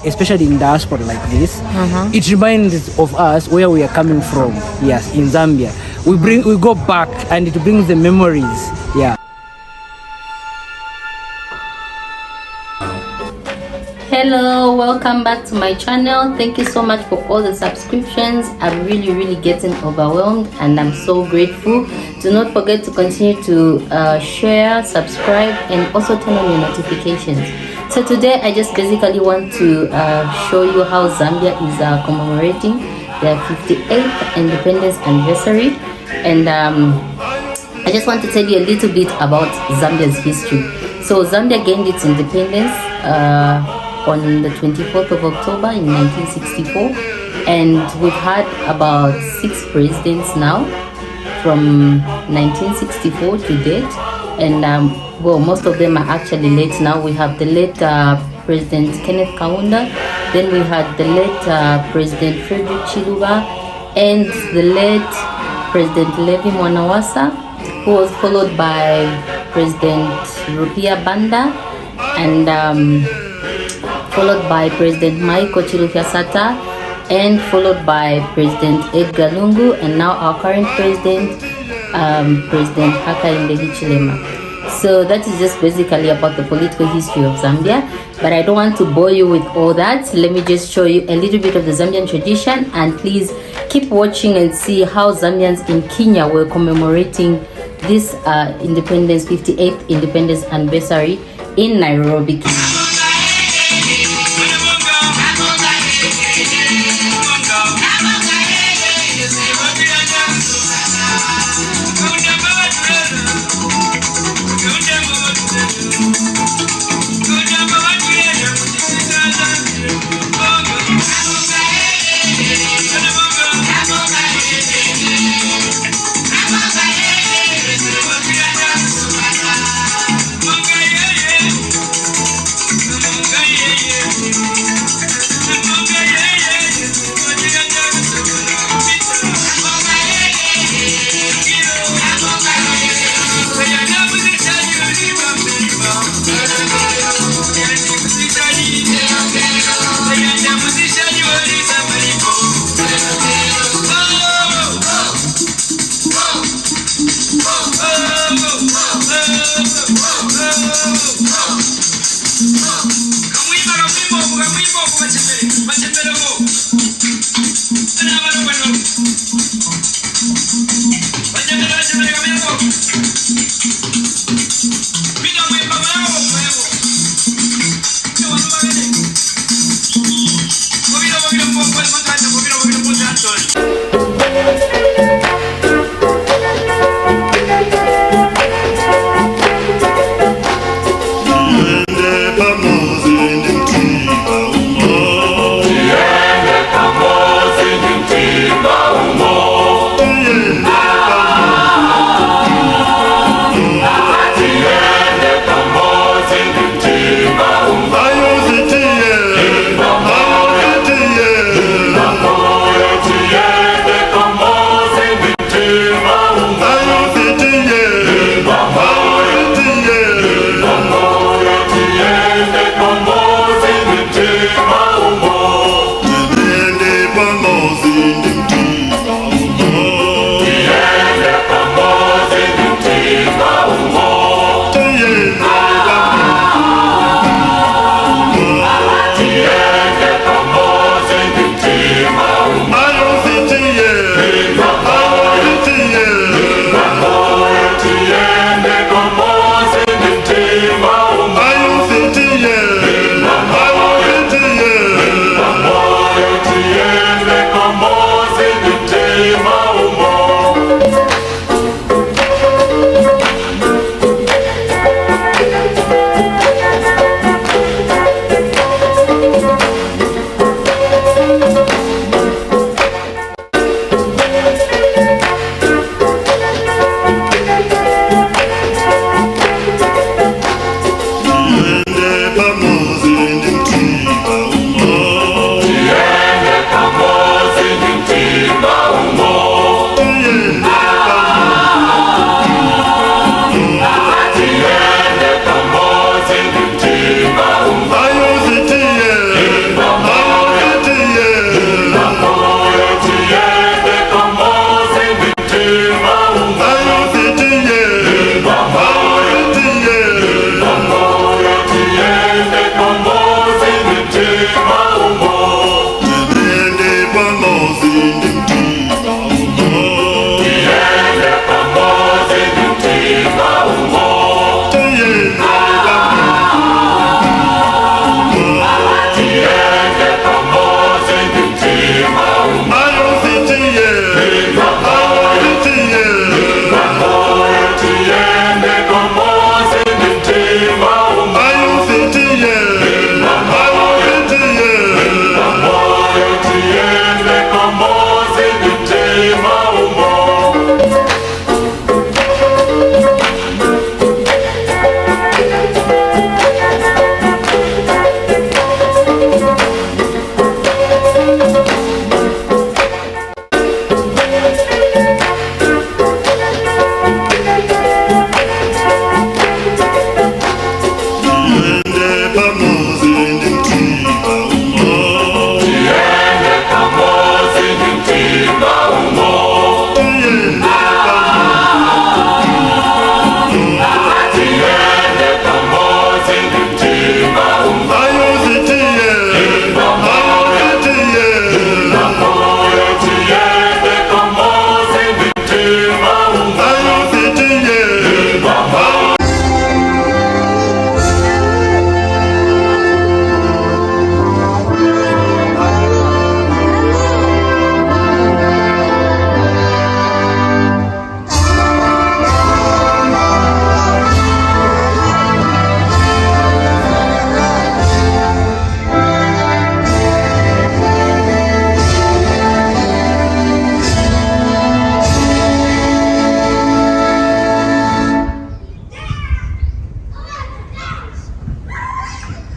especially in diaspora like this, it reminds of us where we are coming from. Yes, in Zambia. We go back and it brings the memories. Yeah. Hello, welcome back to my channel. Thank you so much for all the subscriptions. I'm really getting overwhelmed and I'm so grateful. Do not forget to continue to share, subscribe, and also turn on your notifications. So today I just basically want to show you how Zambia is commemorating their 58th independence anniversary, and I just want to tell you a little bit about Zambia's history. So Zambia gained its independence on the 24th of October in 1964, and we've had about 6 presidents now from 1964 to date, and well, most of them are actually late now. We have the late President Kenneth Kaunda, then we had the late President Frederick Chiluba, and the late President Levi Mwanawasa, who was followed by President Rupia Banda, and followed by President Michael Chilufya-Sata, and followed by President Edgar Lungu, and now our current president, President Hakainde Hichilema. So that is just basically about the political history of Zambia, but I don't want to bore you with all that. Let me just show you a little bit of the Zambian tradition, and please keep watching and see how Zambians in Kenya were commemorating this independence, 58th independence anniversary in Nairobi, Kenya.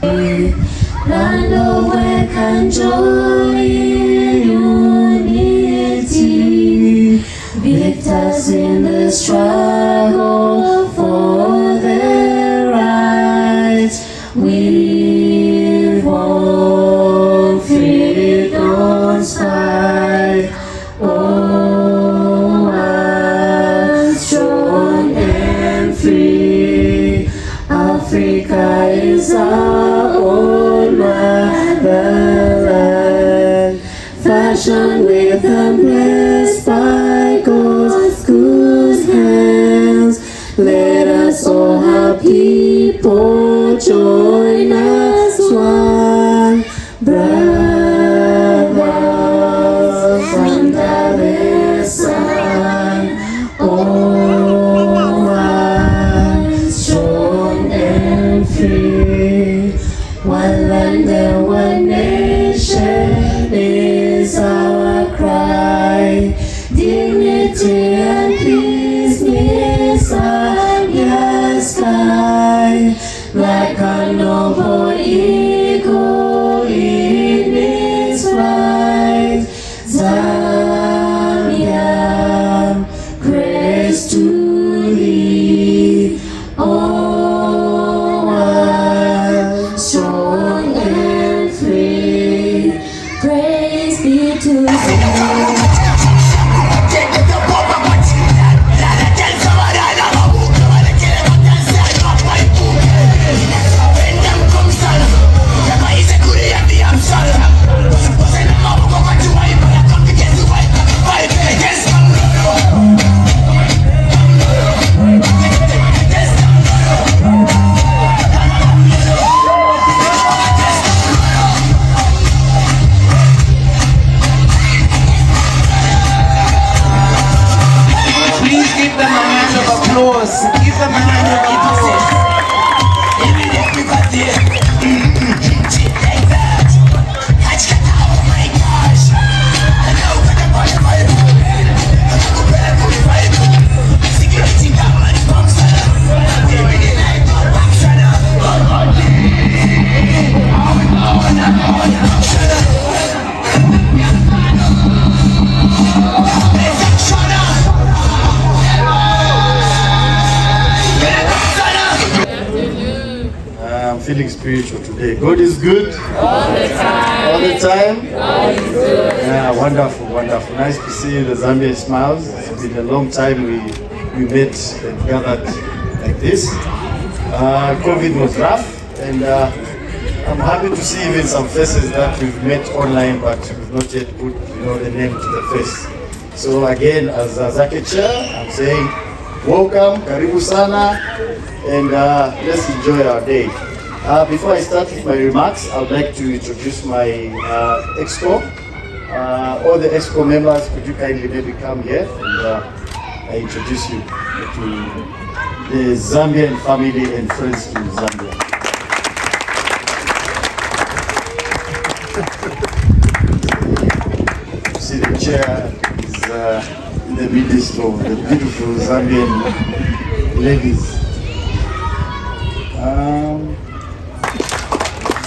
land of work and joy in unity, victors in the struggle for their rights. We won't freedom's fight. Oh, I'm strong and free. Africa is our own motherland, fashioned with and blessed by God's good hands. Let us all have people join us one, brothers under the sun. Oh, I'm strong and free. One land and one nation is our cry. Dignity and peace is our sky. Like a noble eagle in its flight. Zambia, grace to thee. Oh, I'm strong and free. Praise be to thee. Give them a hand of applause. Feeling spiritual today. God is good all the time. All the time. God is good. Yeah, wonderful, wonderful. Nice to see the Zambian smiles. It's been a long time we met and gathered like this. COVID was rough, and I'm happy to see even some faces that we've met online, but we've not yet put the name to the face. So again, as Zake Chair, I'm saying welcome, karibu sana, and let's enjoy our day. Before I start with my remarks, I would like to introduce my EXCO. All the EXCO members, could you kindly maybe come here and I introduce you to the Zambian family and friends in Zambia. You see the chair is in the midst of the beautiful Zambian ladies.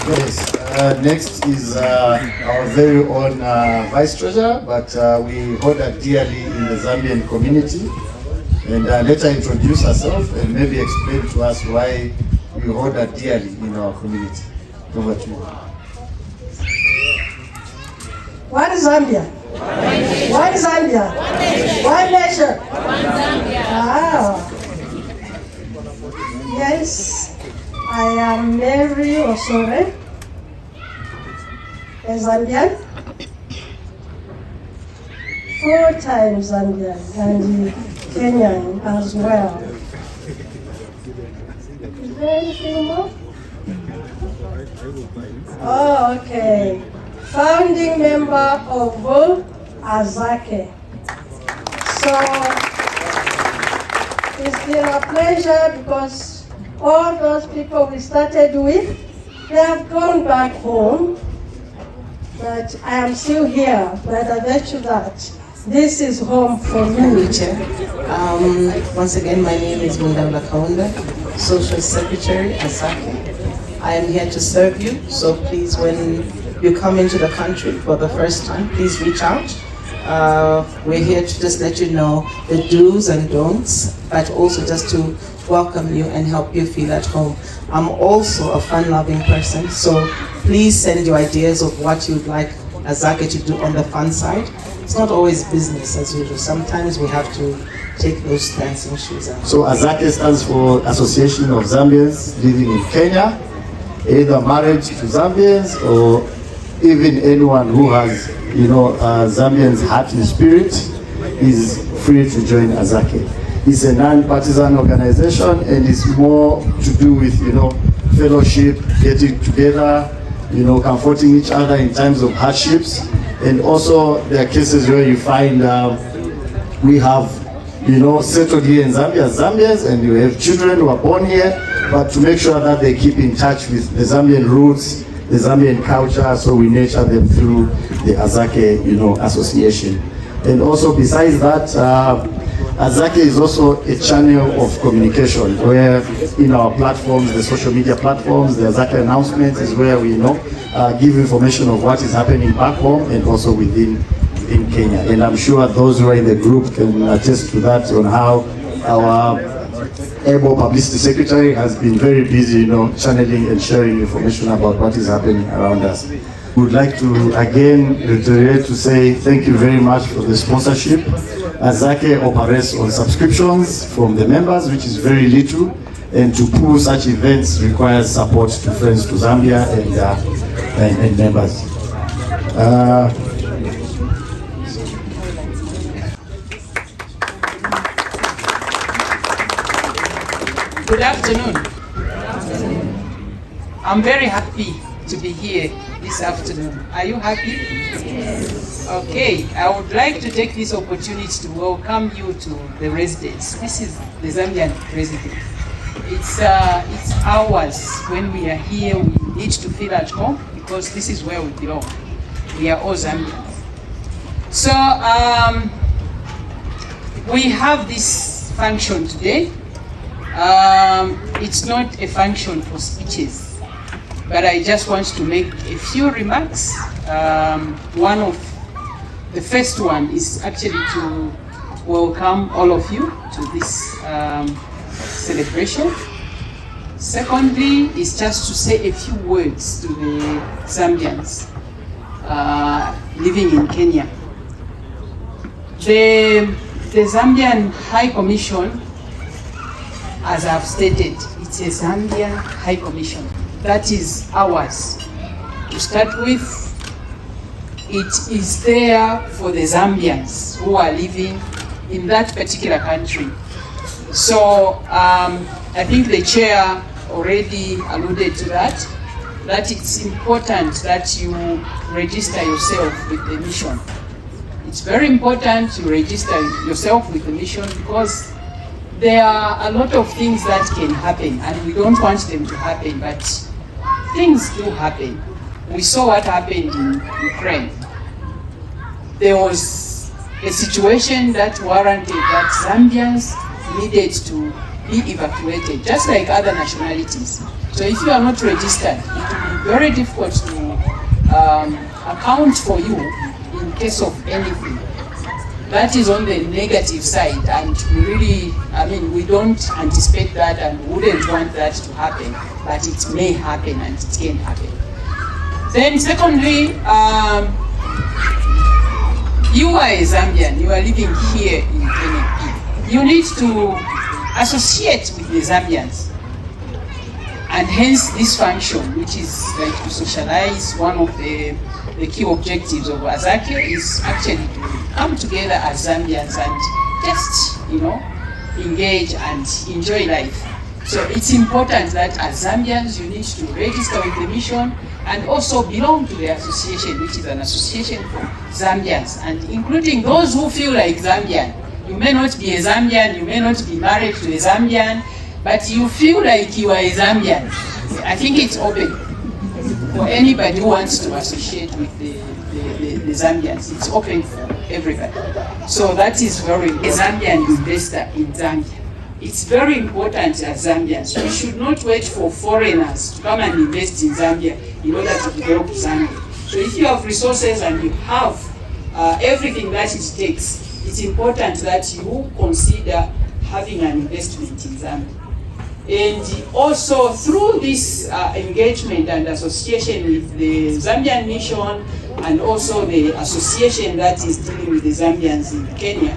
Yes. Next is our very own Vice Treasurer, but we hold her dearly in the Zambian community. And let her introduce herself and maybe explain to us why we hold her dearly in our community. Over to you. What is Zambia? What is Zambia? One nation. Ah. Yes. I am Mary Osore, a Zambian, 4 times Zambian and Kenyan as well. Is there anything more? Oh, okay. Founding member of Azake. So it's been a pleasure because all those people we started with, they have gone back home, but I am still here by the virtue that this is home for me. Once again, my name is Mundabla Kaunda, Social Secretary at Zake. I am here to serve you. So please, when you come into the country for the first time, please reach out. We're here to just let you know the do's and don'ts, but also just to welcome you and help you feel at home. I'm also a fun-loving person, so please send your ideas of what you'd like Azake to do on the fun side. It's not always business as usual. Sometimes we have to take those dancing shoes out. So Azake stands for Association of Zambians Living in Kenya, either married to Zambians or even anyone who has, Zambians' heart and spirit is free to join Azake. It's a non-partisan organization and it's more to do with, fellowship, getting together, comforting each other in times of hardships. And also there are cases where you find we have, settled here in Zambia as Zambians, and you have children who are born here, but to make sure that they keep in touch with the Zambian roots, the Zambian culture, so we nurture them through the Azake, association. And also besides that, Azake is also a channel of communication where in our platforms, the social media platforms, the Azake announcements is where we give information of what is happening back home and also within Kenya. And I'm sure those who are in the group can attest to that on how our able publicity secretary has been very busy, channeling and sharing information about what is happening around us. We would like to again reiterate to say thank you very much for the sponsorship. Azake operates on subscriptions from the members, which is very little, and to pull such events requires support to Friends to Zambia and members. Good afternoon. I'm very happy to be here this afternoon. Are you happy? Yes. Okay, I would like to take this opportunity to welcome you to the residence. This is the Zambian residence. It's ours. When we are here, we need to feel at home because this is where we belong. We are all Zambians. So we have this function today. It's not a function for speeches, but I just want to make a few remarks. One of the first one is actually to welcome all of you to this celebration. Secondly, is just to say a few words to the Zambians living in Kenya. The Zambian High Commission, as I've stated, it's a Zambian High Commission. That is ours. To start with, it is there for the Zambians who are living in that particular country. So I think the chair already alluded to that it's important that you register yourself with the mission. It's very important to register yourself with the mission because there are a lot of things that can happen and we don't want them to happen, but things do happen. We saw what happened in Ukraine. There was a situation that warranted that Zambians needed to be evacuated, just like other nationalities. So if you are not registered, it will be very difficult to account for you in case of anything. That is on the negative side, and we don't anticipate that and wouldn't want that to happen, but it may happen and it can happen. Then secondly, you are a Zambian, you are living here in Kenya. You need to associate with the Zambians. And hence this function, which is like to socialize, one of the key objectives of Azake is actually to come together as Zambians and just, engage and enjoy life. So it's important that as Zambians, you need to register with the mission and also belong to the association, which is an association for Zambians, and including those who feel like Zambian. You may not be a Zambian, you may not be married to a Zambian, but you feel like you are a Zambian. I think it's open for anybody who wants to associate with the Zambians. It's open for everybody. So that is very a Zambian investor in Zambia. it's very important as Zambians. We should not wait for foreigners to come and invest in Zambia in order to develop Zambia. So if you have resources and you have everything that it takes, it's important that you consider having an investment in Zambia. And also through this engagement and association with the Zambian Mission and also the association that is dealing with the Zambians in Kenya,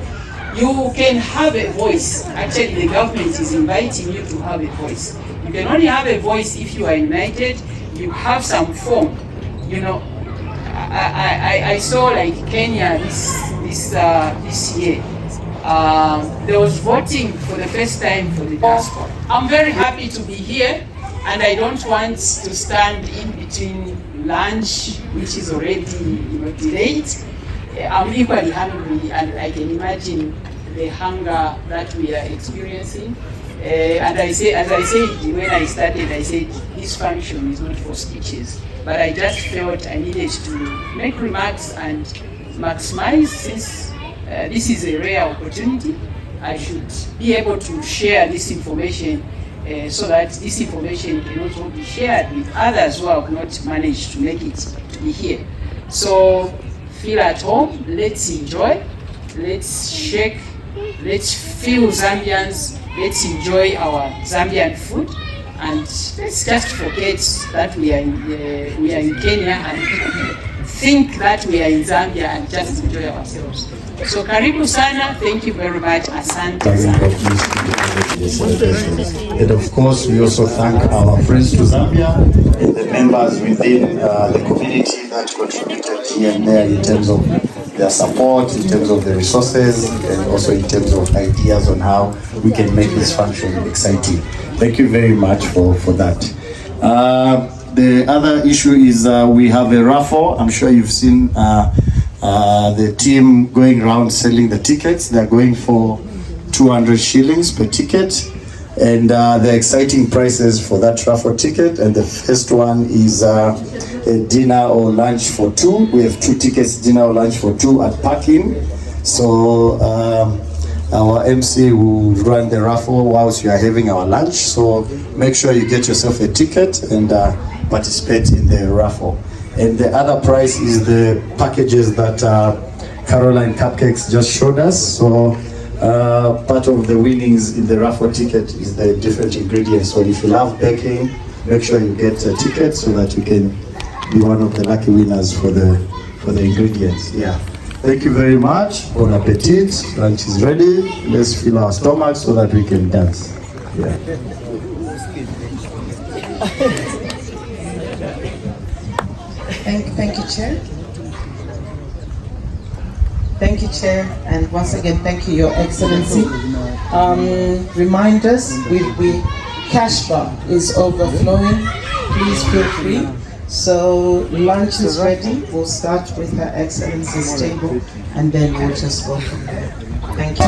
you can have a voice. Actually, the government is inviting you to have a voice. You can only have a voice if you are united, you have some form. You know, I saw like Kenya this year. There was voting for the first time for the diaspora. I'm very happy to be here, and I don't want to stand in between lunch, which is already delayed. I'm equally hungry, and I can imagine the hunger that we are experiencing. And as I said when I started, I said this function is not for speeches, but I just felt I needed to make remarks and maximize since this is a rare opportunity. I should be able to share this information so that this information can also be shared with others who have not managed to make it to be here. So feel at home, let's enjoy, let's shake, let's feel Zambians, let's enjoy our Zambian food, and let's just forget that we are in Kenya and think that we are in Zambia and just enjoy ourselves. So karibu sana, thank you very much, asante sana. And of course, we also thank our friends to Zambia and the members within the community that contributed here and there in terms of their support, in terms of the resources, and also in terms of ideas on how we can make this function exciting. Thank you very much for that. The other issue is we have a raffle. I'm sure you've seen the team going around selling the tickets. They're going for 200 shillings per ticket, and the exciting prices for that raffle ticket. And the first one is a dinner or lunch for two. We have 2 tickets, dinner or lunch for 2 at parking. So our MC will run the raffle whilst you are having our lunch. So make sure you get yourself a ticket and participate in the raffle. And the other prize is the packages that Caroline Cupcakes just showed us. So part of the winnings in the raffle ticket is the different ingredients. So if you love baking, make sure you get a ticket so that you can be one of the lucky winners for the ingredients. Yeah. Thank you very much. Bon appetit. Lunch is ready. Let's fill our stomachs so that we can dance. Yeah. Thank you, Chair. Thank you, Chair, and once again, thank you, Your Excellency. Reminders, we cash bar is overflowing. Please feel free. So lunch is ready. We'll start with Her Excellency's table, and then we'll just go from there. Thank you.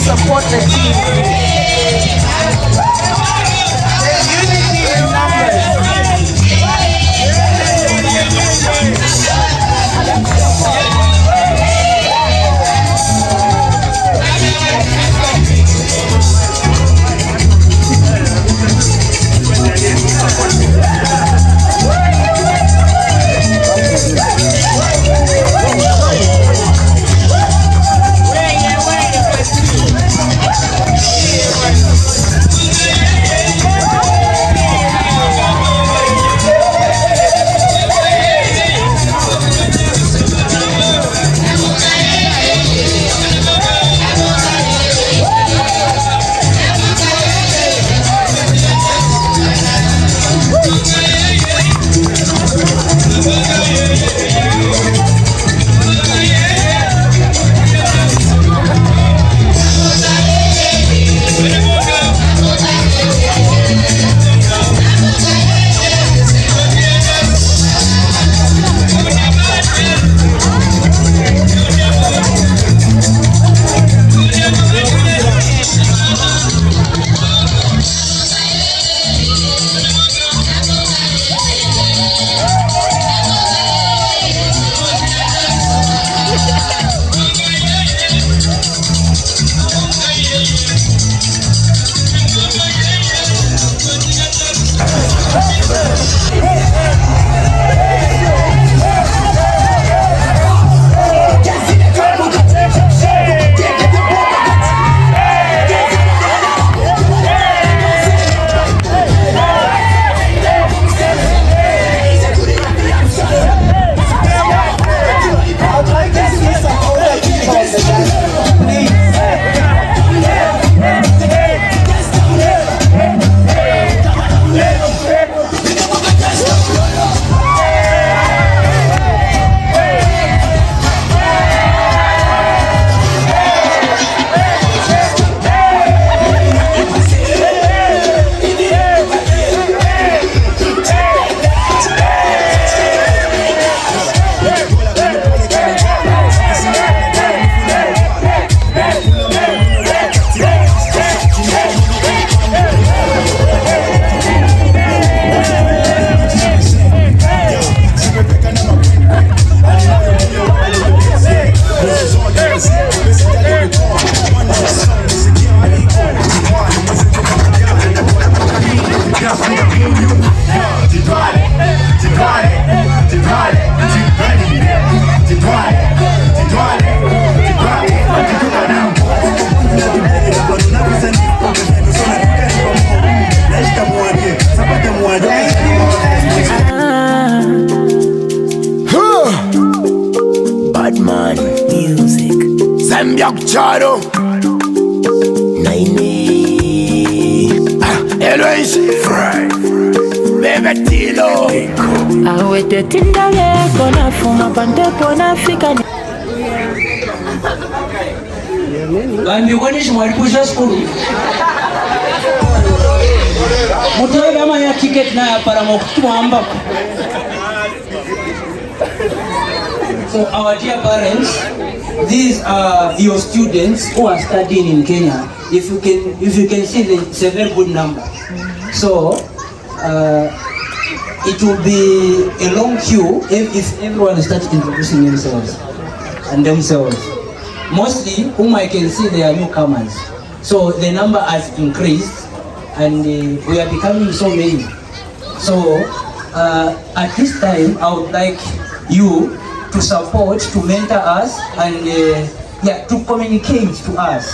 Support the team. There's unity in numbers. Badman music Zambia kucharo Naini Eloise Fry Bebe Tilo Awe te tinda leko na fuma pantepo na fika Bambi kwani shimwalipusha skulu Mutoe kama ya ticket na ya paramokutu amba. So our dear parents, these are your students who are studying in Kenya. If you can see, it's a very good number. So it will be a long queue if everyone starts introducing themselves. Mostly, whom I can see, they are newcomers. So the number has increased, and we are becoming so many. So at this time, I would like you to support, to mentor us, and to communicate to us.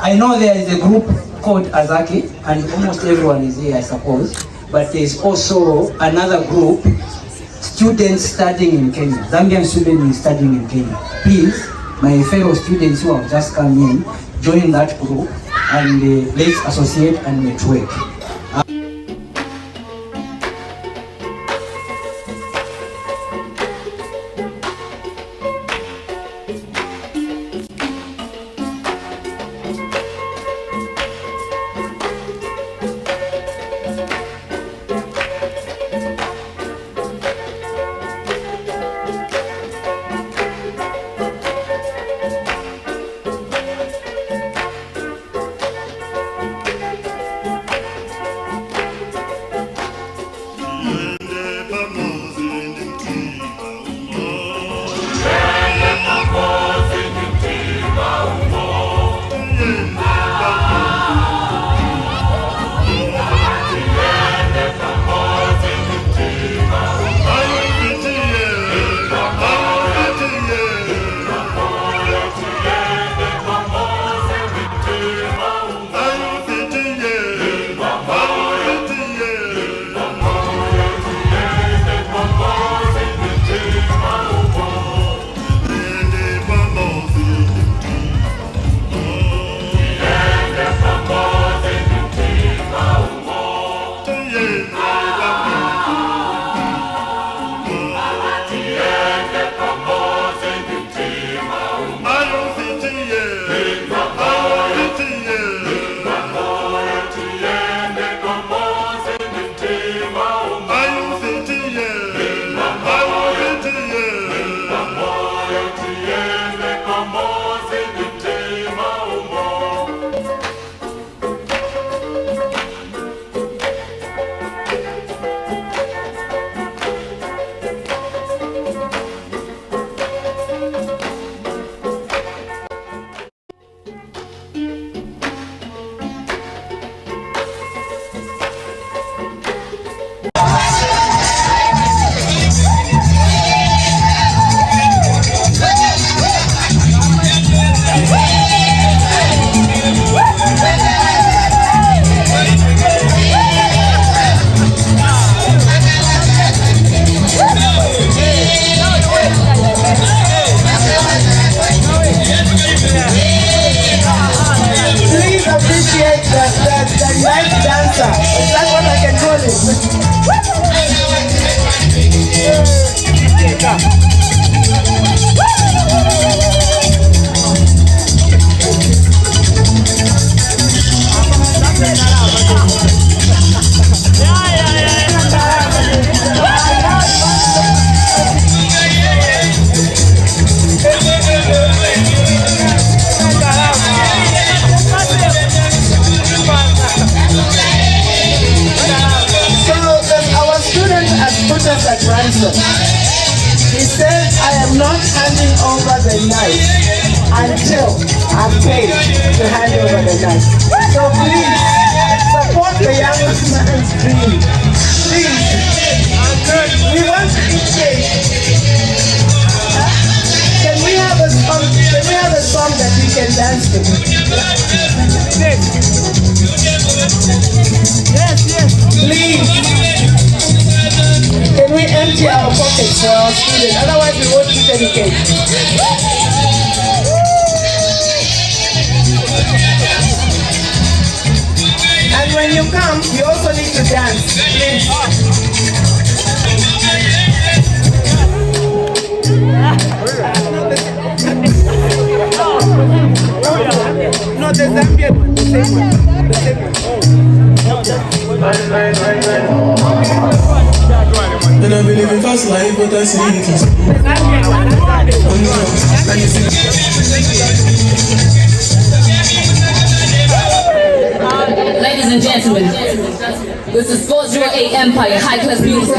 I know there is a group called Azaki, and almost everyone is here, I suppose. But there's also another group, students studying in Kenya, Zambian students studying in Kenya, please, my fellow students who have just come in, join that group and let's associate and network. He said, I am not handing over the knife until I'm paid to hand over the knife. So please, support the young man's dream. Please, we want to be paid. Can we have a song? Can we have a song that we can dance to? Yes. Please. Can we empty our pockets for our students? Otherwise we won't eat any cake. And when you come, you also need to dance, please. Not the Zambian one, the same one. The same one. And I believe in fast life, but I see it as Ladies and gentlemen, this is 408 Empire High Class Music.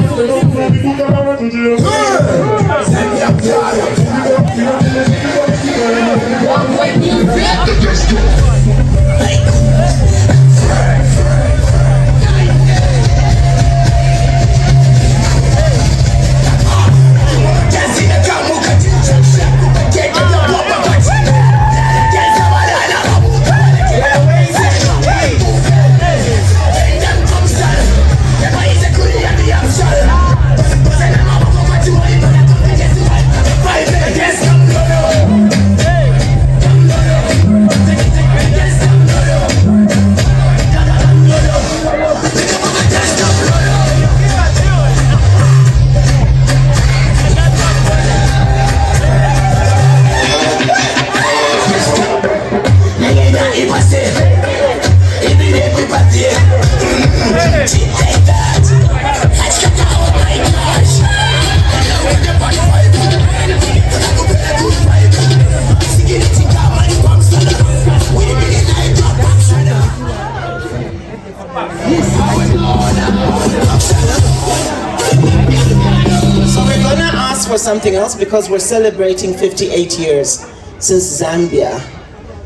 something else because we're celebrating 58 years since Zambia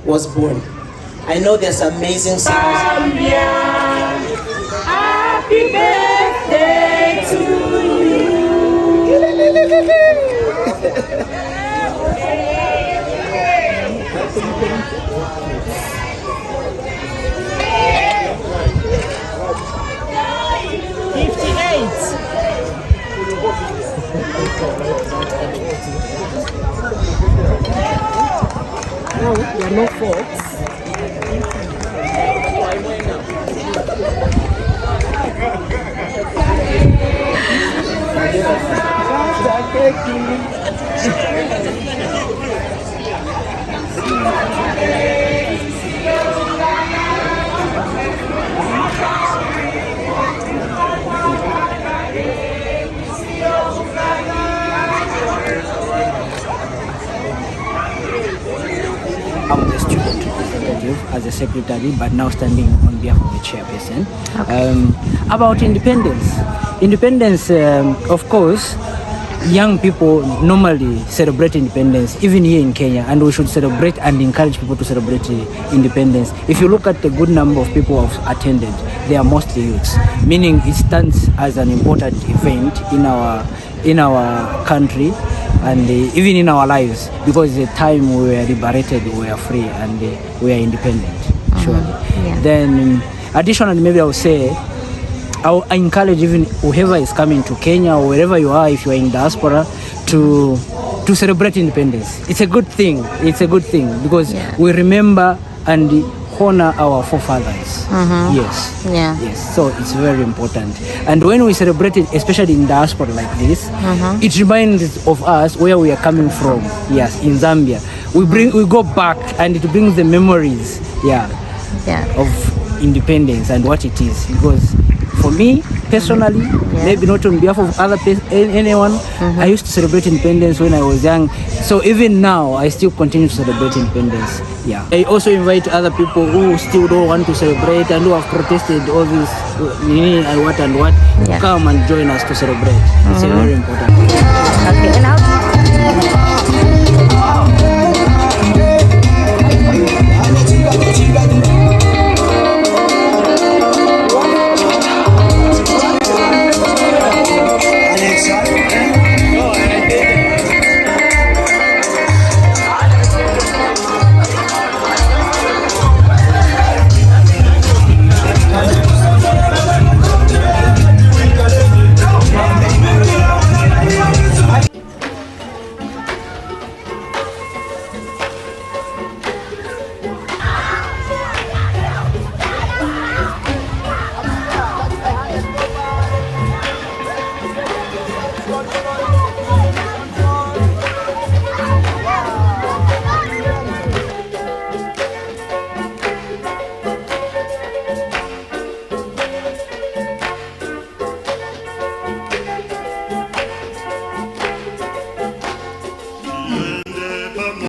was born. I know there's amazing singers. Zambia, happy birthday to No, there are no forks. I'm the student representative as a secretary, but now standing on behalf of the chairperson. Okay. About independence. Independence, of course, young people normally celebrate independence, even here in Kenya, and we should celebrate and encourage people to celebrate independence. If you look at the good number of people who have attended, they are mostly youths, meaning it stands as an important event in our country and even in our lives, because the time we were liberated, we were free and we are independent, surely. Yeah. Then additionally, maybe I would say, I encourage even whoever is coming to Kenya or wherever you are, if you are in diaspora, to celebrate independence. It's a good thing. It's a good thing because we remember and honor our forefathers. Yes. Yeah. Yes. So it's very important. And when we celebrate it, especially in diaspora like this, it reminds of us where we are coming from. Yes, in Zambia, we go back, and it brings the memories. Of independence and what it is. Because for me personally, maybe not on behalf of anyone, I used to celebrate independence when I was young. So even now, I still continue to celebrate independence. Yeah. I also invite other people who still don't want to celebrate and who have protested all this, what, to come and join us to celebrate. It's very important. Okay. And